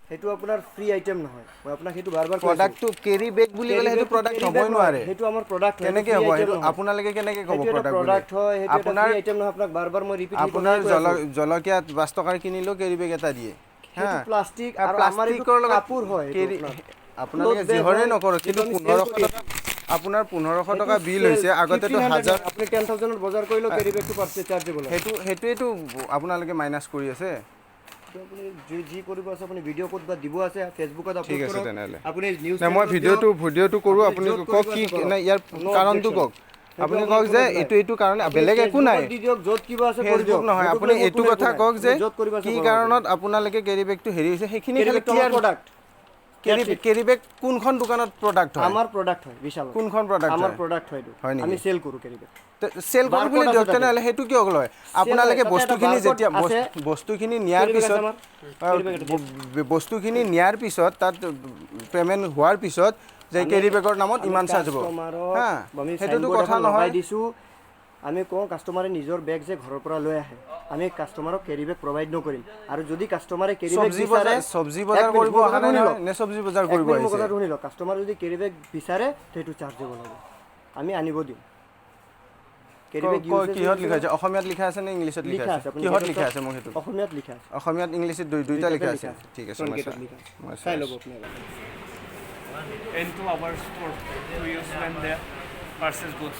সেইটো আপোনাৰ free item নহয় মই আপোনাক সেইটো বাৰবাৰ প্ৰডাক্টটো কেৰি বেগ বুলি ক'লে সেইটো প্ৰডাক্ট হ'বই নোৱাৰে সেইটো আমাৰ প্ৰডাক্ট হয় কেনেকৈ হ'ব সেইটো আপোনালোকে কেনেকৈ ক'ব প্ৰডাক্ট হয় সেইটো এটা ফ্ৰী আইটেম নহয় আপোনাক বাৰবাৰ মই ৰিপিট আপোনাৰ জলকীয়া 5 টকাৰ কিনিলেও কেৰি বেগ এটা দিয়ে সেইটো প্লাষ্টিক আৰু আমাৰ এইটো কাপোৰ হয় আপোনালোকে যিহৰে নকৰক কিন্তু 1500 টকা আপোনাৰ 1500 টকা বিল হৈছে আগতেতো 1000 আপুনি 10000 ৰ বজাৰ কৰিলেও কেৰি বেগটো চাৰ্জেবল সেইটোৱেতো আপোনালোকে মাইনাছ কৰি আছে আপুনি যি কৰিব আছে আপুনি ভিডিঅ' ক'ত বা দিব আছে ফেচবুকত আপলোড ঠিক আছে কৰক তেনেহ'লে আপুনি নিউজ মই ভিডিঅ'টো কৰোঁ আপুনি কওক কি ইয়াৰ কাৰণটো কওক আপুনি কওক যে এইটো কাৰণে বেলেগ একো নাই য'ত কিবা আছে কৰি দিয়ক নহয় আপুনি এইটো কথা কওক যে কি কাৰণত আপোনালোকে কেৰি বেগটো হেৰি হৈছে সেইখিনি খালি ক্লিয়াৰ প্ৰডাক্ট কেৰি বেগ কোনখন দোকানত প্ৰডাক্ট হয় আমাৰ প্ৰডাক্ট হয় বিশাল কোনখন প্ৰডাক্ট আমাৰ প্ৰডাক্ট হয় আমি সেল কৰোঁ কেৰি বেগ সেল কৰোঁ বুলি দিয়ক তেনেহ'লে সেইটো কিয় লয় আপোনালোকে বস্তুখিনি নিয়াৰ পিছত তাত পে'মেণ্ট হোৱাৰ পিছত যে কেৰি বেগৰ নামত ইমান চাৰ্জ হ'ব সেইটোতো কথা নহয় দিছোঁ আমি কওঁ কাষ্টমাৰে নিজৰ বেগ যে ঘৰৰ পৰা লৈ আহে আমি কাষ্টমাৰক কেৰি বেগ প্ৰভাইড নকৰিম আৰু যদি কাষ্টমাৰে কেৰি বেগ বিচাৰে চব্জি বজাৰ কৰিব অহা নাই নে চব্জি বজাৰ কৰিব আহিছে কথাটো শুনি লওক কাষ্টমাৰে যদি কেৰি বেগ বিচাৰে সেইটো চাৰ্জ দিব লাগিব আমি আনিব দিম কেৰি বেগ কিহত লিখা আছে অসমীয়াত লিখা আছে নে ইংলিছত লিখা আছে কিহত লিখা আছে মোক সেইটো অসমীয়াত লিখা আছে অসমীয়াত ইংলিছত দুইটা লিখা আছে ঠিক আছে মই চাই ল'ব আপুনি into our store to use when they purchase goods.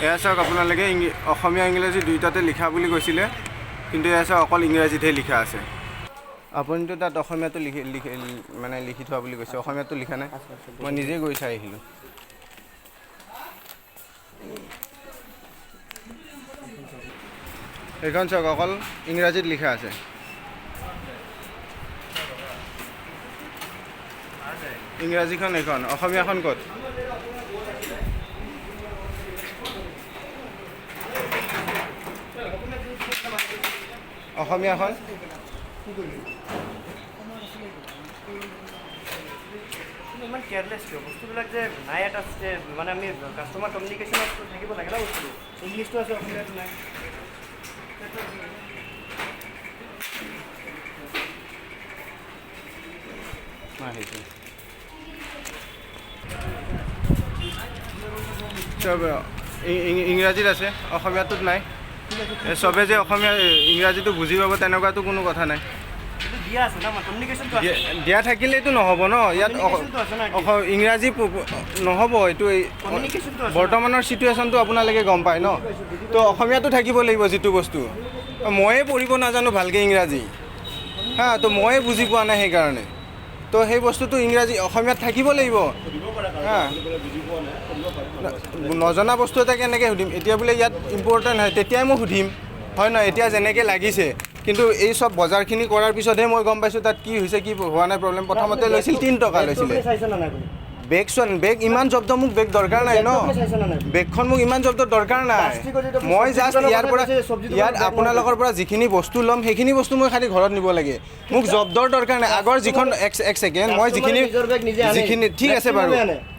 এয়া চাওক আপোনালোকে অসমীয়া ইংৰাজী দুইটাতে লিখা বুলি কৈছিলে কিন্তু এয়া চাওক অকল ইংৰাজীতহে লিখা আছে আপুনিতো তাত অসমীয়াটো লিখি থোৱা বুলি কৈছে অসমীয়াটো লিখা নাই মই নিজে গৈ চাই আহিলোঁ এইখন চাওক অকল ইংৰাজীত লিখা আছে ইংৰাজীখন এইখন অসমীয়াখন ক'ত অসমীয়াখন ইমান কেয়াৰলেছ কিয় বস্তুবিলাক যে নাই এটা মানে আমি কাষ্টমাৰ কমিউনিকেশ্যনত থাকিব লাগে ন বস্তুটো ইংলিছটো আছে অসমীয়াটো নাই চব ইংৰাজীত আছে অসমীয়াটোত নাই চবে যে অসমীয়া ইংৰাজীটো বুজি পাব তেনেকুৱাতো কোনো কথা নাই দিয়া থাকিলেতো নহ'ব ন ইয়াত ইংৰাজী নহ'ব এইটো বৰ্তমানৰ চিটুৱেশ্যনটো আপোনালোকে গম পায় ন তো অসমীয়াটো থাকিব লাগিব যিটো বস্তু ময়ে পঢ়িব নাজানো ভালকৈ ইংৰাজী তো ময়ে বুজি পোৱা নাই সেইকাৰণে তো সেই বস্তুটো ইংৰাজী অসমীয়াত থাকিব লাগিব নজনা বস্তু এটা কেনেকৈ সুধিম এতিয়া বোলে ইয়াত ইম্পৰ্টেণ্ট হয় তেতিয়াই মই সুধিম হয় নহয় এতিয়া যেনেকৈ লাগিছে কিন্তু এই চব বজাৰখিনি কৰাৰ পিছতহে মই গম পাইছোঁ তাত কি হৈছে কি হোৱা নাই প্ৰব্লেম প্ৰথমতে লৈছিল 3 টকা লৈছিলে বেগ চোৱা বেগ ইমান জব্দ মোক বেগ দৰকাৰ নাই ন বেগখন মোক ইমান জব্দ দৰকাৰ নাই মই জাষ্ট ইয়াত আপোনালোকৰ পৰা যিখিনি বস্তু ল'ম সেইখিনি বস্তু মই খালি ঘৰত নিব লাগে মোক জব্দৰ দৰকাৰ নাই আগৰ যিখন এক ছেকেণ্ড মই যিখিনি ঠিক আছে বাৰু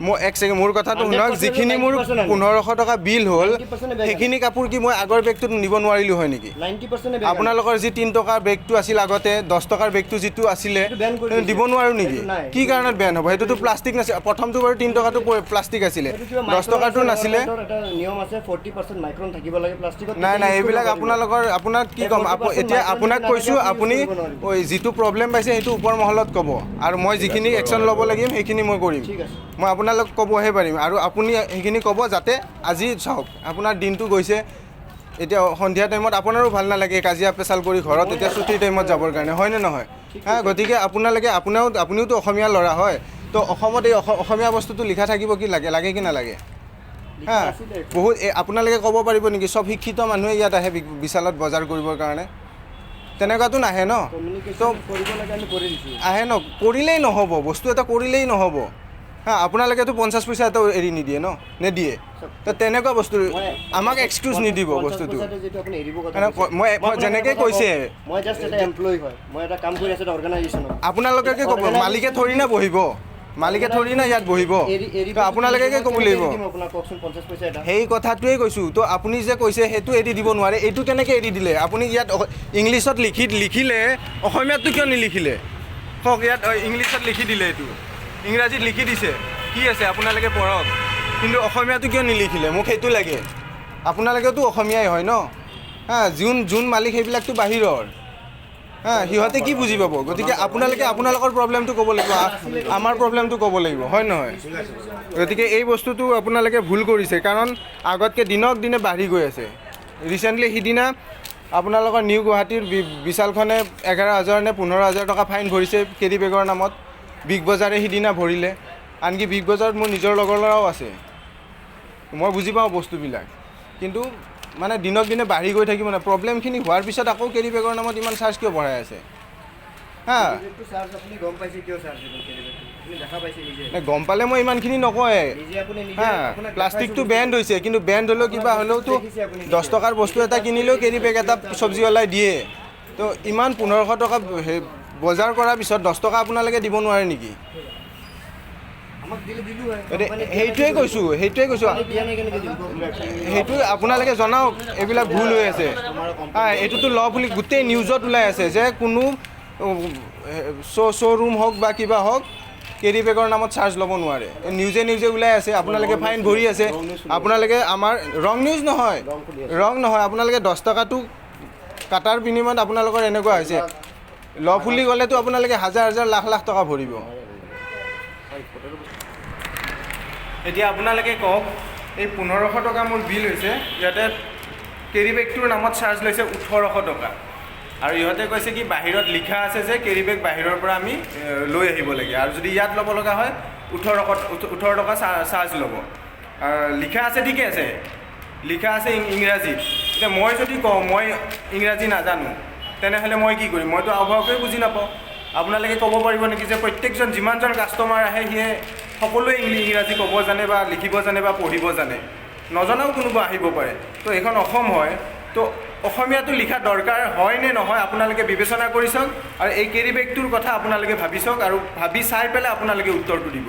মই এক ছেকেণ্ড মোৰ কথাটো শুনক যিখিনি মোৰ 1500 টকা বিল হ'ল সেইখিনি কাপোৰ কি মই আগৰ বেগটোত নিব নোৱাৰিলোঁ হয় নেকি আপোনালোকৰ যি 3 টকাৰ বেগটো আছিল আগতে 10 টকাৰ বেগটো যিটো আছিলে দিব নোৱাৰোঁ নেকি কি কাৰণত বেন হ'ব সেইটোতো প্লাষ্টিক নাছিল প্ৰথমটো বাৰু 3 টকাটো প্লাষ্টিক আছিলে 10 টকাটো নাছিলে নাই নাই এইবিলাক আপোনাক কি ক'ম এতিয়া আপোনাক কৈছোঁ আপুনি যিটো প্ৰব্লেম পাইছে সেইটো ওপৰ মহলত ক'ব আৰু মই যিখিনি একশ্যন ল'ব লাগিম সেইখিনি মই কৰিম মই আপোনালোক ক'বহে পাৰিম আৰু আপুনি সেইখিনি ক'ব যাতে আজি চাওক আপোনাৰ দিনটো গৈছে এতিয়া সন্ধিয়া টাইমত আপোনাৰো ভাল নালাগে কাজিয়া পেচাল কৰি ঘৰত এতিয়া ছুটিৰ টাইমত যাবৰ কাৰণে হয়নে নহয় গতিকে আপুনিওতো অসমীয়া ল'ৰা হয় তো অসমত এই অসমীয়া বস্তুটো লিখা থাকিব কি লাগে কি নালাগে বহুত আপোনালোকে ক'ব পাৰিব নেকি চব শিক্ষিত মানুহে ইয়াত আহে বিশালত বজাৰ কৰিবৰ কাৰণে তেনেকুৱাতো নাহে ন তো আহে ন কৰিলেই নহ'ব বস্তু এটা কৰিলেই নহ'ব আপোনালোকেতো 50 পইচা এটা এৰি নিদিয়ে ন নিদিয়ে তো তেনেকুৱা বস্তু আমাক এক্সকিউজ নিদিব বস্তুটো মই যেনেকৈ কৈছে আপোনালোকে ক'ব মালিকে থৰি না বহিব মালিকে থৰি না ইয়াত বহিব তো আপোনালোকে ক'ব লাগিব আপোনাক কওকচোন 50 পইচা এটা সেই কথাটোৱেই কৈছোঁ তো আপুনি যে কৈছে সেইটো এৰি দিব নোৱাৰে এইটো কেনেকৈ এৰি দিলে আপুনি ইয়াত ইংলিছত লিখিলে অসমীয়াতটো কিয় নিলিখিলে কওক ইয়াত ইংলিছত লিখি দিলে এইটো ইংৰাজীত লিখি দিছে কি আছে আপোনালোকে পঢ়ক কিন্তু অসমীয়াটো কিয় নিলিখিলে মোক সেইটো লাগে আপোনালোকেতো অসমীয়াই হয় ন হা যোন মালিক সেইবিলাকতো বাহিৰৰ হা সিহঁতে কি বুজি পাব গতিকে আপোনালোকে আপোনালোকৰ প্ৰব্লেমটো ক'ব লাগিব আমাৰ প্ৰব্লেমটো ক'ব লাগিব হয় নহয় গতিকে এই বস্তুটো আপোনালোকে ভুল কৰিছে কাৰণ আগতকৈ দিনক দিনে বাঢ়ি গৈ আছে ৰিচেণ্টলি সিদিনা আপোনালোকৰ নিউ গুৱাহাটীৰ বিশালখনে 11,000 নে 15,000 টকা ফাইন ভৰিছে কেৰি বেগৰ নামত বিগ বজাৰে সিদিনা ভৰিলে আনকি বিগ বজাৰত মোৰ নিজৰ লগৰ ল'ৰাও আছে মই বুজি পাওঁ বস্তুবিলাক কিন্তু মানে দিনক দিনে বাঢ়ি গৈ থাকিব না প্ৰব্লেমখিনি হোৱাৰ পিছত আকৌ কেৰি বেগৰ নামত ইমান চাৰ্জ কিয় বঢ়াই আছে হা এইটো চাৰ্জ আপুনি গম পাইছে কিয় চাৰ্জ দিব কেৰি বেগ আপুনি দেখা পাইছে নিজে গম পালে মই ইমানখিনি নকয় নিজে আপুনি নিজে হা আপোনাক প্লাষ্টিকটো বেণ্ড হৈছে কিন্তু বেণ্ড হ'লেও কিবা হ'লেওতো 10 টকাৰ বস্তু এটা কিনিলেও কেৰি বেগ এটা চব্জিৱালাই দিয়ে তো ইমান 1500 টকা বজাৰ কৰাৰ পিছত 10 টকা আপোনালোকে দিব নোৱাৰে নেকি আমাক দিলো হয় সেইটোৱে কৈছোঁ দিয়া নাই কেনেকৈ দিব সেইটো আপোনালোকে জনাওক এইবিলাক ভুল হৈ আছে এইটোতো ল বুলি গোটেই নিউজত ওলাই আছে যে কোনো শ্ব'ৰুম হওক বা কিবা হওক কেৰি বেগৰ নামত চাৰ্জ ল'ব নোৱাৰে নিউজে ওলাই আছে আপোনালোকে ফাইন ভৰি আছে আপোনালোকে আমাৰ ৰং নিউজ নহয় আপোনালোকে 10 টকাটো কাটাৰ বিনিময়ত আপোনালোকৰ এনেকুৱা হৈছে লফুলি গ'লেতো আপোনালোকে হাজাৰ লাখ টকা ভৰিব এতিয়া আপোনালোকে কওক এই 1500 টকা মোৰ বিল হৈছে ইয়াতে কেৰি বেগটোৰ নামত চাৰ্জ লৈছে 1800 টকা আৰু ইহঁতে কৈছে কি বাহিৰত লিখা আছে যে কেৰি বেগ বাহিৰৰ পৰা আমি লৈ আহিব লাগে আৰু যদি ইয়াত ল'ব লগা হয় 18 টকা চাৰ্জ ল'ব লিখা আছে ঠিকে আছে লিখা আছে ইংৰাজীত এতিয়া মই যদি কওঁ মই ইংৰাজী নাজানো তেনেহ'লে মই কি কৰিম মইতো আভাসকৈ বুজি নাপাওঁ আপোনালোকে ক'ব পাৰিব নেকি যে প্ৰত্যেকজন যিমানজন কাষ্টমাৰ আহে সিয়ে সকলোৱে ইংৰাজী ক'ব জানে বা লিখিব জানে বা পঢ়িব জানে নজনাও কোনোবা আহিব পাৰে তো এইখন অসম হয় তো অসমীয়াটো লিখা দৰকাৰ হয় নে নহয় আপোনালোকে বিবেচনা কৰি চাওক আৰু এই কেৰি বেগটোৰ কথা আপোনালোকে ভাবি চাওক আৰু ভাবি চাই পেলাই আপোনালোকে উত্তৰটো দিব